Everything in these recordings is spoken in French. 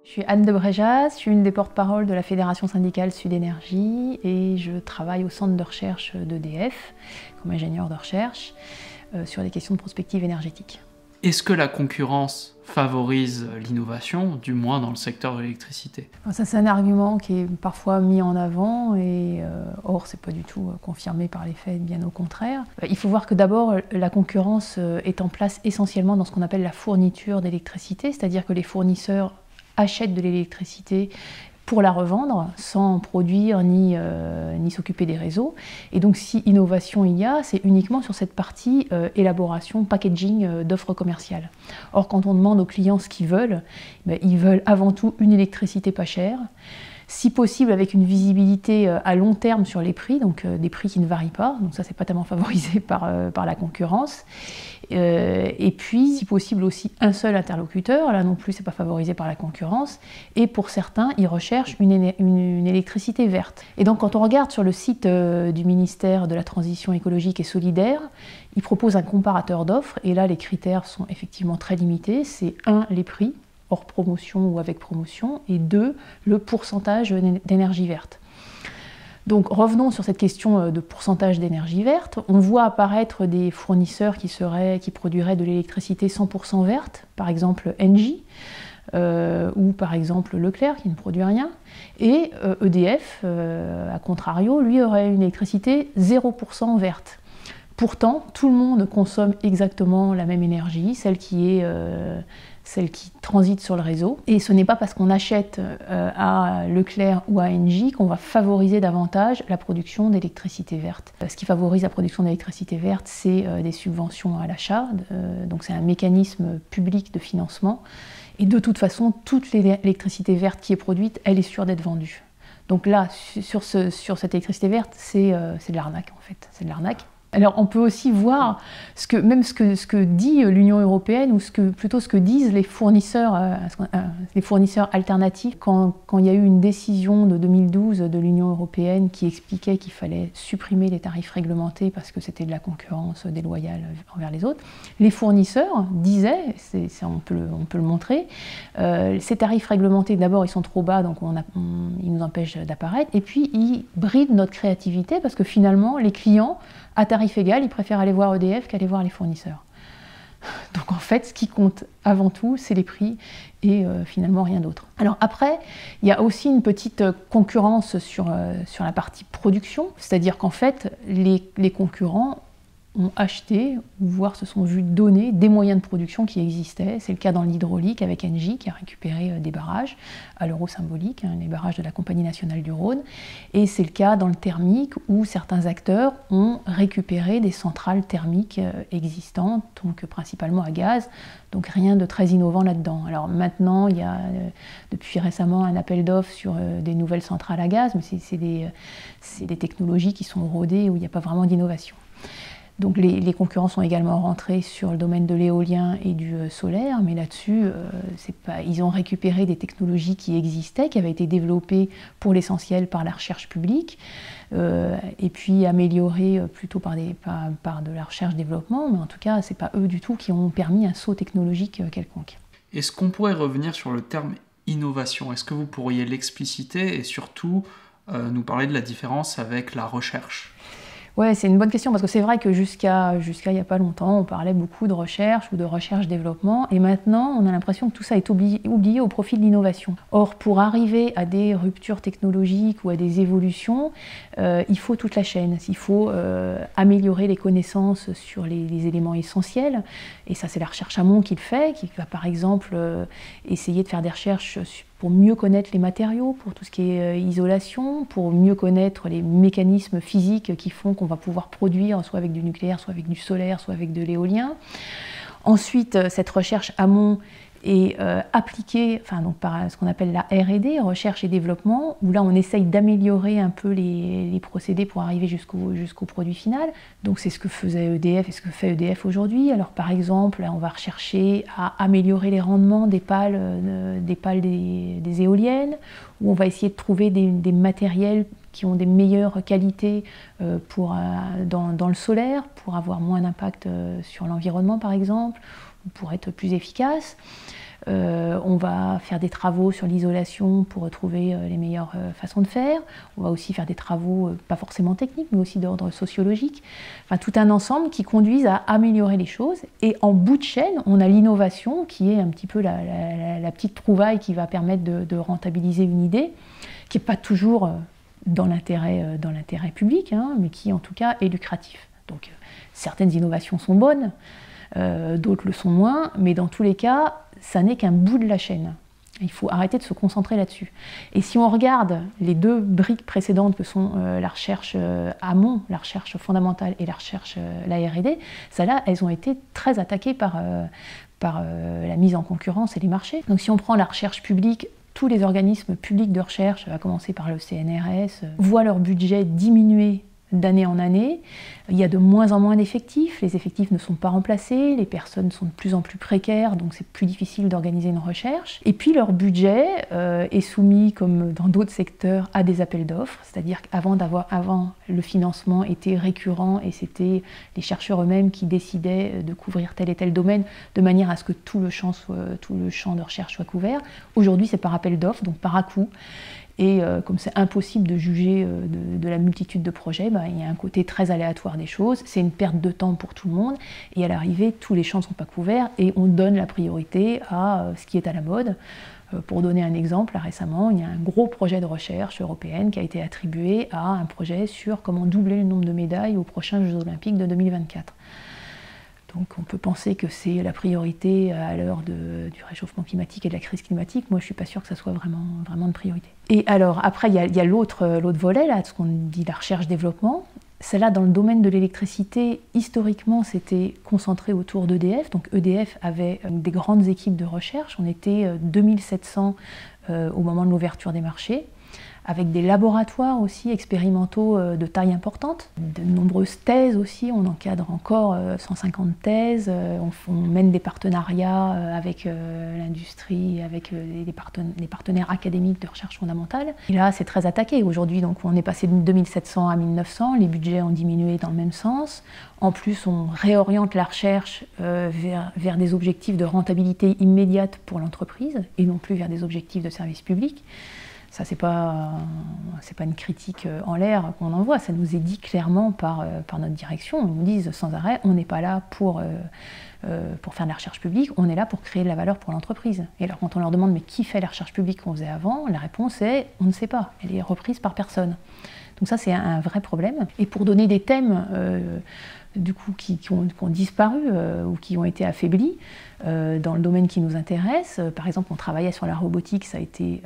Je suis Anne de Bréjas, je suis une des porte-parole de la Fédération syndicale Sud Énergie et je travaille au centre de recherche d'EDF comme ingénieur de recherche sur les questions de prospective énergétique. Est-ce que la concurrence favorise l'innovation, du moins dans le secteur de l'électricité? Ça, c'est un argument qui est parfois mis en avant et or c'est pas du tout confirmé par les faits, bien au contraire. Il faut voir que d'abord la concurrence est en place essentiellement dans ce qu'on appelle la fourniture d'électricité, c'est-à-dire que les fournisseurs achètent de l'électricité pour la revendre, sans produire ni s'occuper des réseaux. Et donc si innovation il y a, c'est uniquement sur cette partie élaboration, packaging d'offres commerciales. Or quand on demande aux clients ce qu'ils veulent, ils veulent avant tout une électricité pas chère, si possible avec une visibilité à long terme sur les prix, donc des prix qui ne varient pas, donc ça c'est pas tellement favorisé par la concurrence. Et puis, si possible aussi un seul interlocuteur, là non plus c'est pas favorisé par la concurrence, et pour certains, ils recherchent une électricité verte. Et donc quand on regarde sur le site du ministère de la Transition écologique et solidaire, ils proposent un comparateur d'offres, et là les critères sont effectivement très limités, c'est 1, les prix, hors promotion ou avec promotion, et 2, le pourcentage d'énergie verte. Donc revenons sur cette question de pourcentage d'énergie verte. On voit apparaître des fournisseurs qui produiraient de l'électricité 100% verte, par exemple Engie, ou par exemple Leclerc qui ne produit rien, et EDF, à contrario, lui aurait une électricité 0% verte. Pourtant, tout le monde consomme exactement la même énergie, celle qui transite sur le réseau. Et ce n'est pas parce qu'on achète à Leclerc ou à Engie qu'on va favoriser davantage la production d'électricité verte. Ce qui favorise la production d'électricité verte, c'est des subventions à l'achat, donc c'est un mécanisme public de financement. Et de toute façon, toute l'électricité verte qui est produite, elle est sûre d'être vendue. Donc là, sur cette électricité verte, c'est de l'arnaque en fait, c'est de l'arnaque. Alors on peut aussi voir ce que dit l'Union européenne ou plutôt ce que disent les fournisseurs alternatifs quand il y a eu une décision de 2012 de l'Union européenne qui expliquait qu'il fallait supprimer les tarifs réglementés parce que c'était de la concurrence déloyale envers les autres. Les fournisseurs disaient, on peut le montrer, ces tarifs réglementés d'abord ils sont trop bas donc ils nous empêchent d'apparaître et puis ils brident notre créativité parce que finalement les clients à tarif égal, ils préfèrent aller voir EDF qu'aller voir les fournisseurs. Donc en fait, ce qui compte avant tout, c'est les prix et finalement rien d'autre. Alors après, il y a aussi une petite concurrence sur la partie production, c'est-à-dire qu'en fait, les concurrents ont acheté, ou voire se sont vus donner des moyens de production qui existaient. C'est le cas dans l'hydraulique avec Engie qui a récupéré des barrages à l'euro symbolique, les barrages de la Compagnie nationale du Rhône. Et c'est le cas dans le thermique où certains acteurs ont récupéré des centrales thermiques existantes, donc principalement à gaz. Donc rien de très innovant là-dedans. Alors maintenant, il y a depuis récemment un appel d'offres sur des nouvelles centrales à gaz, mais c'est des technologies qui sont rodées où il n'y a pas vraiment d'innovation. Donc les concurrents sont également rentrés sur le domaine de l'éolien et du solaire, mais là-dessus, ils ont récupéré des technologies qui existaient, qui avaient été développées pour l'essentiel par la recherche publique, et puis améliorées plutôt par de la recherche-développement, mais en tout cas, ce n'est pas eux du tout qui ont permis un saut technologique quelconque. Est-ce qu'on pourrait revenir sur le terme innovation? Est-ce que vous pourriez l'expliciter et surtout nous parler de la différence avec la recherche? Ouais, c'est une bonne question parce que c'est vrai que jusqu'à il n'y a pas longtemps, on parlait beaucoup de recherche ou de recherche-développement et maintenant, on a l'impression que tout ça est oublié au profit de l'innovation. Or, pour arriver à des ruptures technologiques ou à des évolutions, il faut toute la chaîne. Il faut améliorer les connaissances sur les éléments essentiels et ça, c'est la recherche amont qui le fait, qui va par exemple essayer de faire des recherches pour mieux connaître les matériaux, pour tout ce qui est isolation, pour mieux connaître les mécanismes physiques qui font qu'on va pouvoir produire soit avec du nucléaire, soit avec du solaire, soit avec de l'éolien. Ensuite, cette recherche amont est appliquée par ce qu'on appelle la R&D, recherche et développement, où là on essaye d'améliorer un peu les procédés pour arriver jusqu'au produit final. Donc c'est ce que faisait EDF et ce que fait EDF aujourd'hui. Alors par exemple, là, on va rechercher à améliorer les rendements des pales des éoliennes, où on va essayer de trouver des matériels qui ont des meilleures qualités dans le solaire, pour avoir moins d'impact sur l'environnement par exemple, pour être plus efficace. On va faire des travaux sur l'isolation pour trouver les meilleures façons de faire. On va aussi faire des travaux, pas forcément techniques, mais aussi d'ordre sociologique. Enfin, tout un ensemble qui conduisent à améliorer les choses. Et en bout de chaîne, on a l'innovation qui est un petit peu la petite trouvaille qui va permettre de rentabiliser une idée, qui n'est pas toujours dans l'intérêt public, hein, mais qui en tout cas est lucratif. Donc certaines innovations sont bonnes, d'autres le sont moins, mais dans tous les cas, ça n'est qu'un bout de la chaîne. Il faut arrêter de se concentrer là-dessus. Et si on regarde les deux briques précédentes que sont la recherche amont, la recherche fondamentale et la recherche, la R&D, celles-là, elles ont été très attaquées par la mise en concurrence et les marchés. Donc si on prend la recherche publique, tous les organismes publics de recherche, à commencer par le CNRS, voient leur budget diminuer d'année en année. Il y a de moins en moins d'effectifs, les effectifs ne sont pas remplacés, les personnes sont de plus en plus précaires, donc c'est plus difficile d'organiser une recherche. Et puis leur budget est soumis, comme dans d'autres secteurs, à des appels d'offres, c'est-à-dire qu'avant le financement était récurrent et c'était les chercheurs eux-mêmes qui décidaient de couvrir tel et tel domaine de manière à ce que tout le champ de recherche soit couvert. Aujourd'hui, c'est par appel d'offres, donc par à-coup. Et comme c'est impossible de juger de la multitude de projets, il y a un côté très aléatoire des choses, c'est une perte de temps pour tout le monde, et à l'arrivée, tous les champs ne sont pas couverts, et on donne la priorité à ce qui est à la mode. Pour donner un exemple, là, récemment, il y a un gros projet de recherche européenne qui a été attribué à un projet sur comment doubler le nombre de médailles aux prochains Jeux Olympiques de 2024. Donc on peut penser que c'est la priorité à l'heure du réchauffement climatique et de la crise climatique. Moi, je ne suis pas sûre que ça soit vraiment de priorité. Et alors, après, il y a l'autre volet, là, ce qu'on dit la recherche-développement. Celle-là, dans le domaine de l'électricité, historiquement, c'était concentré autour d'EDF. Donc EDF avait des grandes équipes de recherche. On était 2700 au moment de l'ouverture des marchés, avec des laboratoires aussi expérimentaux de taille importante, de nombreuses thèses aussi, on encadre encore 150 thèses, on mène des partenariats avec l'industrie, avec les partenaires académiques de recherche fondamentale. Et là, c'est très attaqué aujourd'hui, donc on est passé de 2700 à 1900, les budgets ont diminué dans le même sens. En plus, on réoriente la recherche vers des objectifs de rentabilité immédiate pour l'entreprise, et non plus vers des objectifs de service public. Ça, c'est pas une critique en l'air qu'on envoie, ça nous est dit clairement par notre direction. Ils nous disent sans arrêt, on n'est pas là pour faire de la recherche publique, on est là pour créer de la valeur pour l'entreprise. Et alors quand on leur demande mais qui fait la recherche publique qu'on faisait avant, la réponse est on ne sait pas, elle est reprise par personne. Donc ça, c'est un vrai problème. Et pour donner des thèmes du coup, qui ont disparu ou qui ont été affaiblis dans le domaine qui nous intéresse. Par exemple, on travaillait sur la robotique, ça a été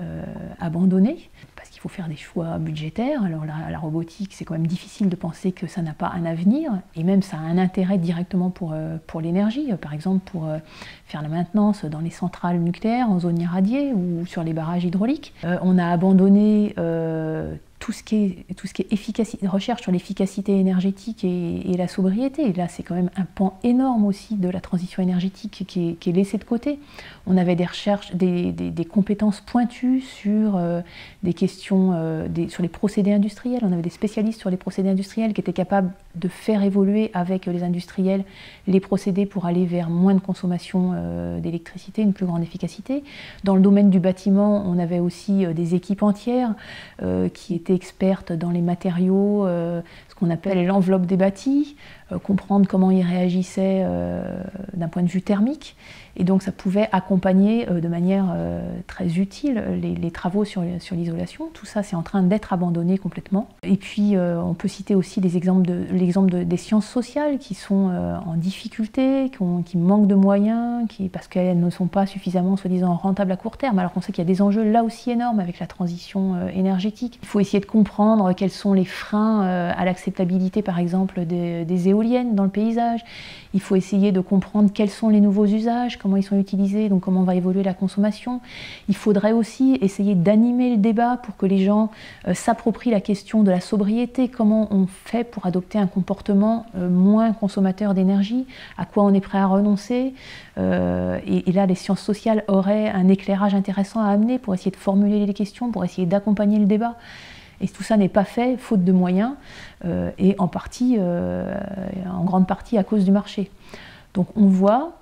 abandonné parce qu'il faut faire des choix budgétaires. Alors la robotique, c'est quand même difficile de penser que ça n'a pas un avenir, et même ça a un intérêt directement pour l'énergie, par exemple pour faire la maintenance dans les centrales nucléaires en zone irradiée ou sur les barrages hydrauliques. On a abandonné tout ce qui est efficacité, recherche sur l'efficacité énergétique et la sobriété. Et là, c'est quand même un pan énorme aussi de la transition énergétique qui est laissé de côté. On avait des recherches, des compétences pointues sur des questions, sur les procédés industriels. On avait des spécialistes sur les procédés industriels qui étaient capables de faire évoluer avec les industriels les procédés pour aller vers moins de consommation d'électricité, une plus grande efficacité. Dans le domaine du bâtiment, on avait aussi des équipes entières qui étaient expertes dans les matériaux, ce qu'on appelle l'enveloppe des bâtis, comprendre comment ils réagissaient d'un point de vue thermique. Et donc ça pouvait accompagner de manière très utile les travaux sur l'isolation. Tout ça, c'est en train d'être abandonné complètement. Et puis on peut citer aussi l'exemple des sciences sociales qui sont en difficulté, qui manquent de moyens, parce qu'elles ne sont pas suffisamment, soi-disant, rentables à court terme, alors qu'on sait qu'il y a des enjeux là aussi énormes avec la transition énergétique. Il faut essayer de comprendre quels sont les freins à l'acceptabilité, par exemple, des éoliennes dans le paysage. Il faut essayer de comprendre quels sont les nouveaux usages, comment ils sont utilisés, donc comment va évoluer la consommation. Il faudrait aussi essayer d'animer le débat pour que les gens s'approprient la question de la sobriété, comment on fait pour adopter un comportement moins consommateur d'énergie, à quoi on est prêt à renoncer. Et là, les sciences sociales auraient un éclairage intéressant à amener pour essayer de formuler les questions, pour essayer d'accompagner le débat. Et tout ça n'est pas fait, faute de moyens, et en grande partie à cause du marché. Donc on voit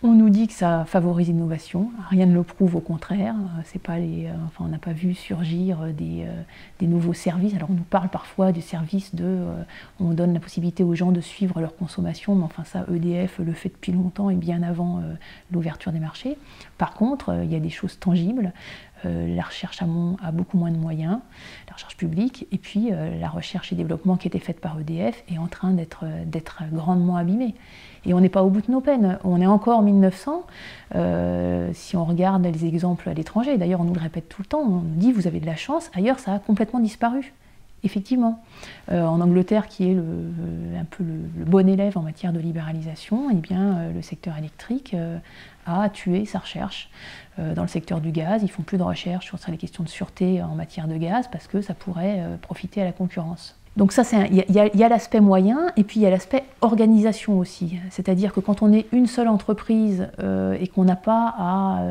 On nous dit que ça favorise l'innovation, rien ne le prouve, au contraire. C'est pas on n'a pas vu surgir des nouveaux services. Alors on nous parle parfois du service on donne la possibilité aux gens de suivre leur consommation, mais enfin ça, EDF le fait depuis longtemps et bien avant l'ouverture des marchés. Par contre, il y a des choses tangibles. La recherche a beaucoup moins de moyens, la recherche publique, et puis la recherche et développement qui était faite par EDF est en train d'être grandement abîmée. Et on n'est pas au bout de nos peines, on est encore en 1900, si on regarde les exemples à l'étranger, d'ailleurs on nous le répète tout le temps, on nous dit vous avez de la chance, ailleurs ça a complètement disparu. Effectivement. En Angleterre, qui est un peu le bon élève en matière de libéralisation, eh bien, le secteur électrique a tué sa recherche. Dans le secteur du gaz, ils ne font plus de recherche sur les questions de sûreté en matière de gaz parce que ça pourrait profiter à la concurrence. Donc ça, il y a l'aspect moyen et puis il y a l'aspect organisation aussi. C'est-à-dire que quand on est une seule entreprise et qu'on n'a pas à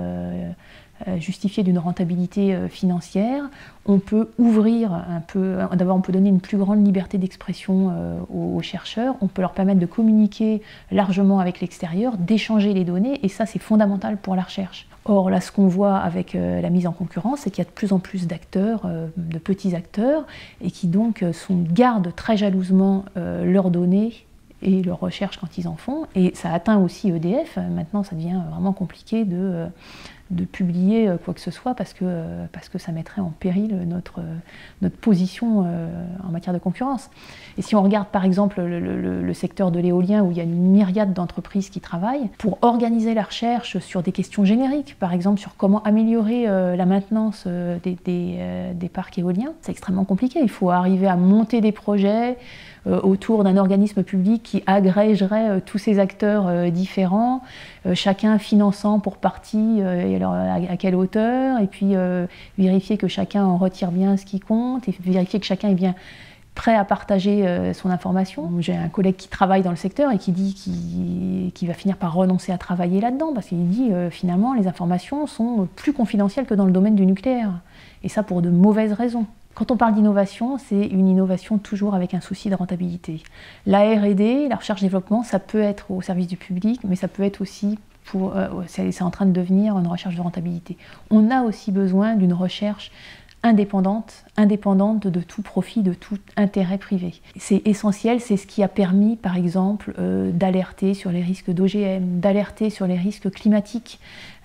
justifier d'une rentabilité financière, on peut ouvrir un peu, d'abord on peut donner une plus grande liberté d'expression aux chercheurs, on peut leur permettre de communiquer largement avec l'extérieur, d'échanger les données, et ça c'est fondamental pour la recherche. Or là, ce qu'on voit avec la mise en concurrence, c'est qu'il y a de plus en plus d'acteurs, de petits acteurs, et qui donc gardent très jalousement leurs données et leurs recherches quand ils en font, et ça atteint aussi EDF. Maintenant ça devient vraiment compliqué de publier quoi que ce soit parce que ça mettrait en péril notre position en matière de concurrence. Et si on regarde par exemple le secteur de l'éolien, où il y a une myriade d'entreprises qui travaillent, pour organiser la recherche sur des questions génériques, par exemple sur comment améliorer la maintenance des parcs éoliens, c'est extrêmement compliqué. Il faut arriver à monter des projets autour d'un organisme public qui agrégerait tous ces acteurs différents, chacun finançant pour partie et alors à quelle hauteur, et puis vérifier que chacun en retire bien ce qui compte, et vérifier que chacun est bien prêt à partager son information. J'ai un collègue qui travaille dans le secteur et qui dit qu'il va finir par renoncer à travailler là-dedans, parce qu'il dit finalement les informations sont plus confidentielles que dans le domaine du nucléaire, et ça pour de mauvaises raisons. Quand on parle d'innovation, c'est une innovation toujours avec un souci de rentabilité. La R&D, la recherche-développement, ça peut être au service du public, mais ça peut être aussi c'est en train de devenir une recherche de rentabilité. On a aussi besoin d'une recherche indépendante de tout profit, de tout intérêt privé. C'est essentiel, c'est ce qui a permis, par exemple, d'alerter sur les risques d'OGM, d'alerter sur les risques climatiques,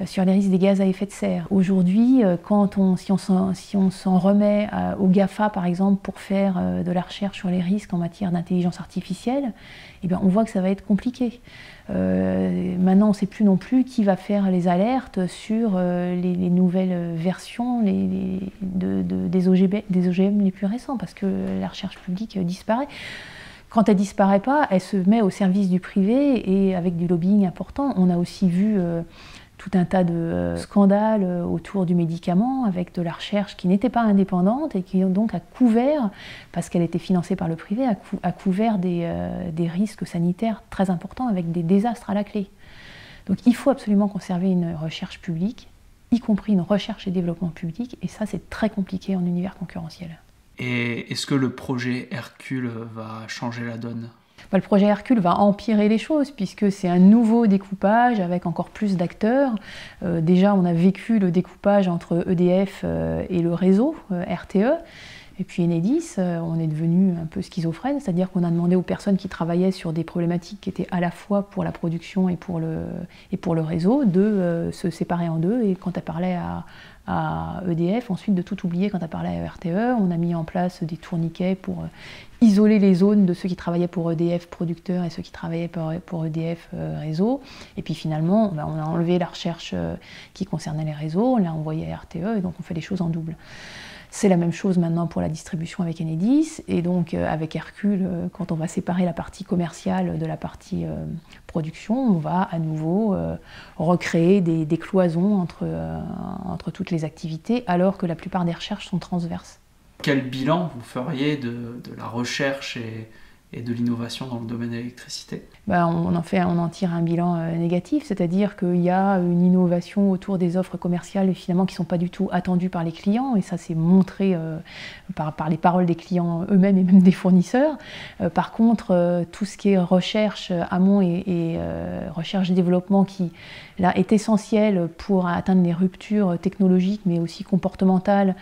sur les risques des gaz à effet de serre. Aujourd'hui, si on s'en remet aux GAFA, par exemple, pour faire de la recherche sur les risques en matière d'intelligence artificielle, eh bien, on voit que ça va être compliqué. Maintenant, on ne sait plus non plus qui va faire les alertes sur les nouvelles versions des OGM les plus récents, parce que la recherche publique disparaît. Quand elle ne disparaît pas, elle se met au service du privé et avec du lobbying important. On a aussi vu tout un tas de scandales autour du médicament, avec de la recherche qui n'était pas indépendante et qui donc a couvert, parce qu'elle était financée par le privé, a couvert des risques sanitaires très importants avec des désastres à la clé. Donc il faut absolument conserver une recherche publique, y compris une recherche et développement public, et ça c'est très compliqué en univers concurrentiel. Et est-ce que le projet Hercule va changer la donne ? Le projet Hercule va empirer les choses puisque c'est un nouveau découpage avec encore plus d'acteurs. Déjà, on a vécu le découpage entre EDF et le réseau RTE. Et puis Enedis, on est devenu un peu schizophrène, c'est-à-dire qu'on a demandé aux personnes qui travaillaient sur des problématiques qui étaient à la fois pour la production et pour le réseau de se séparer en deux. Et quand elle parlait à EDF, ensuite de tout oublier quand elle parlait à RTE. On a mis en place des tourniquets pour isoler les zones de ceux qui travaillaient pour EDF producteur et ceux qui travaillaient pour EDF réseau. Et puis finalement, on a enlevé la recherche qui concernait les réseaux, on l'a envoyé à RTE et donc on fait les choses en double. C'est la même chose maintenant pour la distribution avec Enedis, et donc avec Hercule, quand on va séparer la partie commerciale de la partie production, on va à nouveau recréer des cloisons entre toutes les activités, alors que la plupart des recherches sont transverses. Quel bilan vous feriez de la recherche et de l'innovation dans le domaine de l'électricité? On en tire un bilan négatif, c'est-à-dire qu'il y a une innovation autour des offres commerciales finalement qui ne sont pas du tout attendues par les clients, et ça c'est montré par les paroles des clients eux-mêmes et même des fournisseurs. Par contre, tout ce qui est recherche amont et recherche-développement qui là est essentiel pour atteindre les ruptures technologiques mais aussi comportementales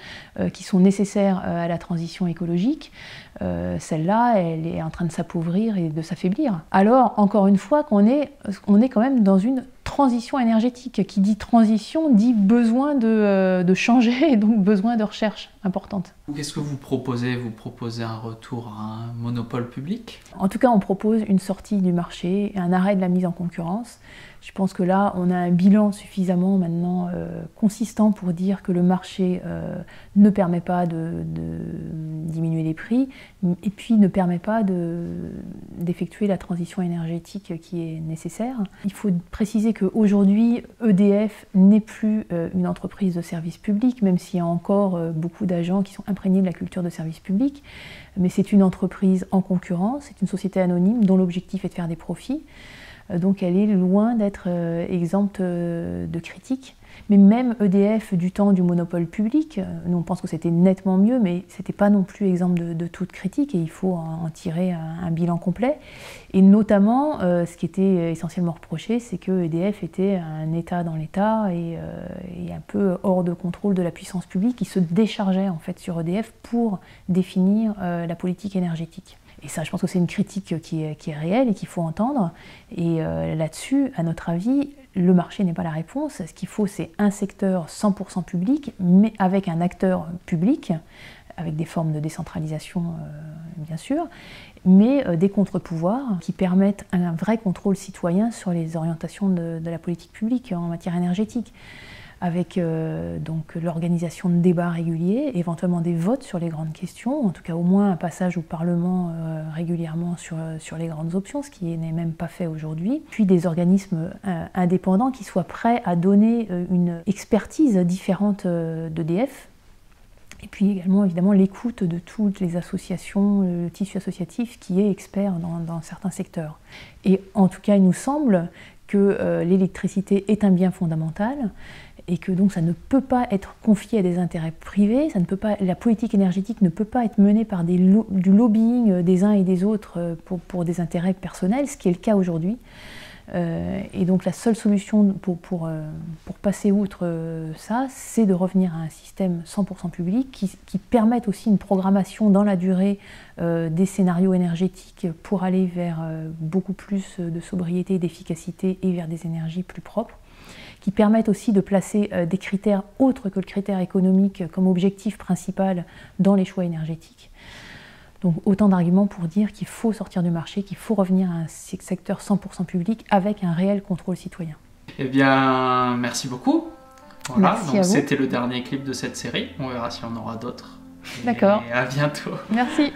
qui sont nécessaires à la transition écologique, celle-là, elle est en train de s'appauvrir et de s'affaiblir. Alors, encore une fois, on est quand même dans une transition énergétique. Qui dit transition dit besoin de changer et donc besoin de recherche importante. Qu'est-ce que vous proposez? Vous proposez un retour à un monopole public? En tout cas, on propose une sortie du marché et un arrêt de la mise en concurrence. Je pense que là, on a un bilan suffisamment maintenant consistant pour dire que le marché ne permet pas de diminuer les prix et puis ne permet pas d'effectuer la transition énergétique qui est nécessaire. Il faut préciser qu'aujourd'hui, EDF n'est plus une entreprise de service public, même s'il y a encore beaucoup d'agents qui sont imprégnés de la culture de service public, mais c'est une entreprise en concurrence, c'est une société anonyme dont l'objectif est de faire des profits. Donc elle est loin d'être exempte de critiques. Mais même EDF du temps du monopole public, nous on pense que c'était nettement mieux, mais c'était pas non plus exempt de toute critique et il faut en tirer un bilan complet. Et notamment, ce qui était essentiellement reproché, c'est que EDF était un État dans l'État et un peu hors de contrôle de la puissance publique qui se déchargeait en fait sur EDF pour définir la politique énergétique. Et ça, je pense que c'est une critique qui est réelle et qu'il faut entendre. Et là-dessus, à notre avis, le marché n'est pas la réponse. Ce qu'il faut, c'est un secteur 100% public, mais avec un acteur public, avec des formes de décentralisation, bien sûr, mais des contre-pouvoirs qui permettent un vrai contrôle citoyen sur les orientations de la politique publique en matière énergétique, avec donc l'organisation de débats réguliers, éventuellement des votes sur les grandes questions, en tout cas au moins un passage au Parlement régulièrement sur les grandes options, ce qui n'est même pas fait aujourd'hui, puis des organismes indépendants qui soient prêts à donner une expertise différente d'EDF, et puis également évidemment l'écoute de toutes les associations, le tissu associatif qui est expert dans certains secteurs. Et en tout cas il nous semble que l'électricité est un bien fondamental, et que donc ça ne peut pas être confié à des intérêts privés, la politique énergétique ne peut pas être menée par du lobbying des uns et des autres pour des intérêts personnels, ce qui est le cas aujourd'hui. Et donc la seule solution pour passer outre ça, c'est de revenir à un système 100% public qui permette aussi une programmation dans la durée des scénarios énergétiques pour aller vers beaucoup plus de sobriété et d'efficacité et vers des énergies plus propres, qui permettent aussi de placer des critères autres que le critère économique comme objectif principal dans les choix énergétiques. Donc autant d'arguments pour dire qu'il faut sortir du marché, qu'il faut revenir à un secteur 100% public avec un réel contrôle citoyen. Eh bien, merci beaucoup. Voilà, merci donc à vous. C'était le dernier clip de cette série. On verra s'il y en aura d'autres. D'accord. Et à bientôt. Merci.